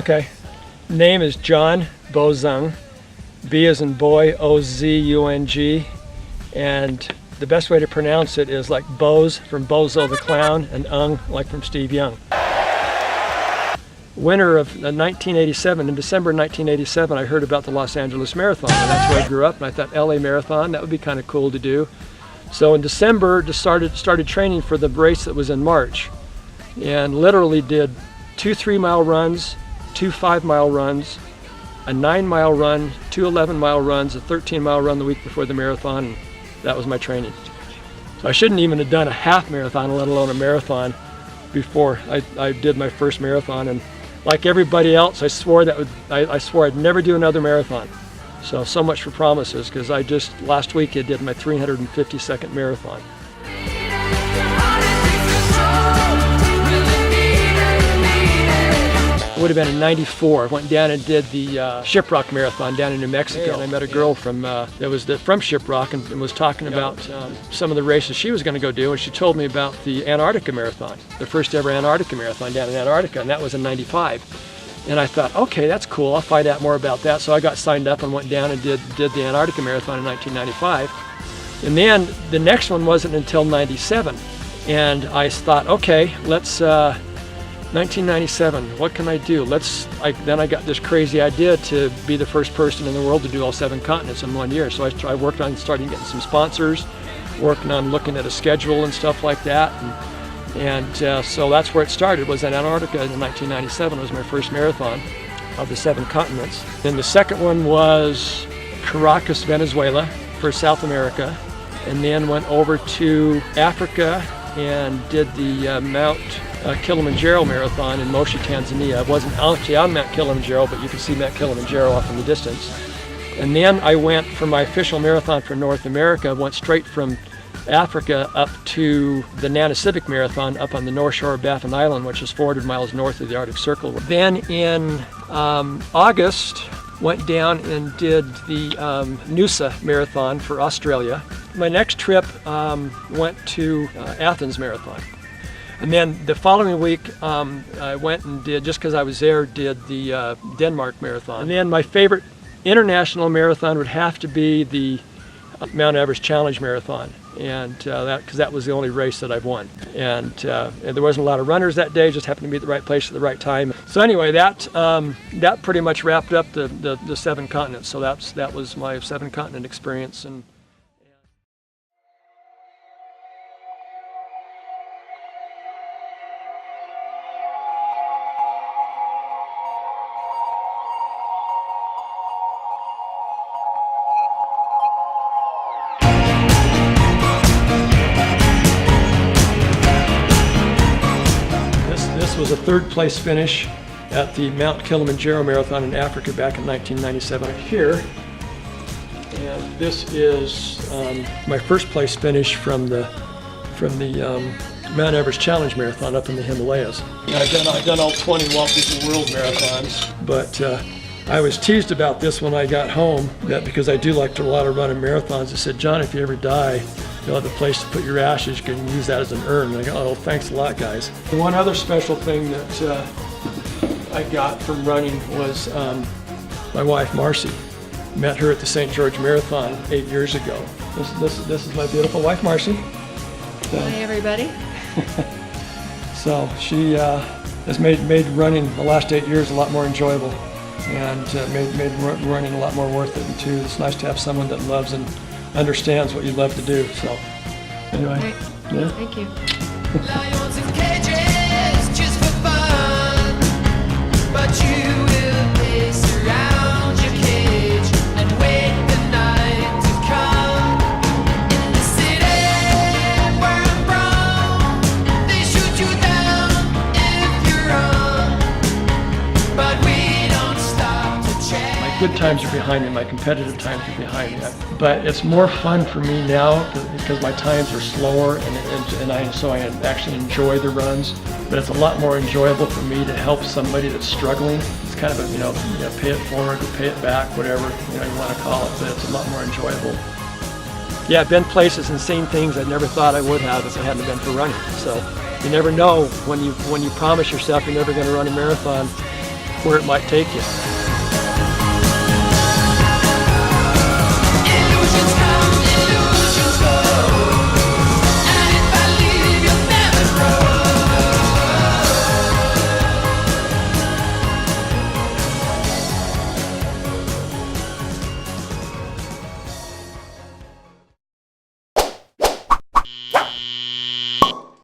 Okay. Name is John Bozung. B as in boy, O-Z-U-N-G. And the best way to pronounce it is like Boz from Bozo the Clown and Ung like from Steve Young. Winter of 1987, in December 1987, I heard about the Los Angeles Marathon, and that's where I grew up, and I thought LA Marathon, that would be kind of cool to do. So in December, just started training for the race that was in March, and literally did 2 3-mile runs, 2 5-mile runs, a 9-mile run, 2 11-mile runs, a 13-mile run the week before the marathon, and that was my training. So I shouldn't even have done a half marathon, let alone a marathon, before I did my first marathon. And like everybody else, I swore I'd never do another marathon. So much for promises, because I just last week I did my 352nd marathon. It would have been in '94. I went down and did the Shiprock Marathon down in New Mexico. And I met a girl from from Shiprock and was talking about some of the races she was going to go do, and she told me about the Antarctica Marathon, the first ever Antarctica Marathon down in Antarctica, and that was in '95. And I thought, okay, that's cool. I'll find out more about that. So I got signed up and went down and did the Antarctica Marathon in 1995. And then the next one wasn't until '97. And I thought, okay, let's 1997, what can I do? Then I got this crazy idea to be the first person in the world to do all 7 continents in 1 year. So I worked on starting getting some sponsors, working on looking at a schedule and stuff like that. And so that's where it started, was in Antarctica in 1997. It was my first marathon of the 7 continents. Then the second one was Caracas, Venezuela for South America. And then went over to Africa and did the Mount Kilimanjaro Marathon in Moshi, Tanzania. I wasn't actually on Mount Kilimanjaro, but you can see Mount Kilimanjaro off in the distance. And then I went for my official marathon for North America, went straight from Africa up to the Nana Civic Marathon up on the north shore of Baffin Island, which is 400 miles north of the Arctic Circle. Then in August, went down and did the Noosa Marathon for Australia. My next trip went to Athens Marathon. And then the following week, I went and did, just because I was there, did the Denmark Marathon. And then my favorite international marathon would have to be the Mount Everest Challenge Marathon. And because that was the only race that I've won. And there wasn't a lot of runners that day, just happened to be at the right place at the right time. So anyway, that pretty much wrapped up the 7 continents. So that was my 7 continent experience. And this was a 3rd place finish at the Mount Kilimanjaro Marathon in Africa back in 1997 here. And this is my 1st place finish from the Mount Everest Challenge Marathon up in the Himalayas. I've done all 20 Walt Disney World marathons, but I was teased about this when I got home, that because I do like to a lot of running marathons, they said, John, if you ever die, you'll have a place to put your ashes. You can use that as an urn. And I go, oh, thanks a lot, guys. One other special thing that I got from running was my wife, Marcy. Met her at the St. George Marathon 8 years ago. This is my beautiful wife, Marcy. So, hi, everybody. So she has made running the last 8 years a lot more enjoyable, and made running a lot more worth it too. It's nice to have someone that loves and understands what you love to do. So anyway, Great. Yeah. Thank you. Lions in cages just for fun, but you will pace around your cage and wait the night to come. In the city where I'm from, they shoot you down if you're wrong, but we don't stop to check. My good times are behind me, my competitive times are behind me. But it's more fun for me now because my times are slower, so I actually enjoy the runs. But it's a lot more enjoyable for me to help somebody that's struggling. It's kind of a, pay it forward or pay it back, whatever you want to call it, but it's a lot more enjoyable. Yeah, I've been places and seen things I never thought I would have if it hadn't been for running. So you never know when you promise yourself you're never going to run a marathon. where it might take you.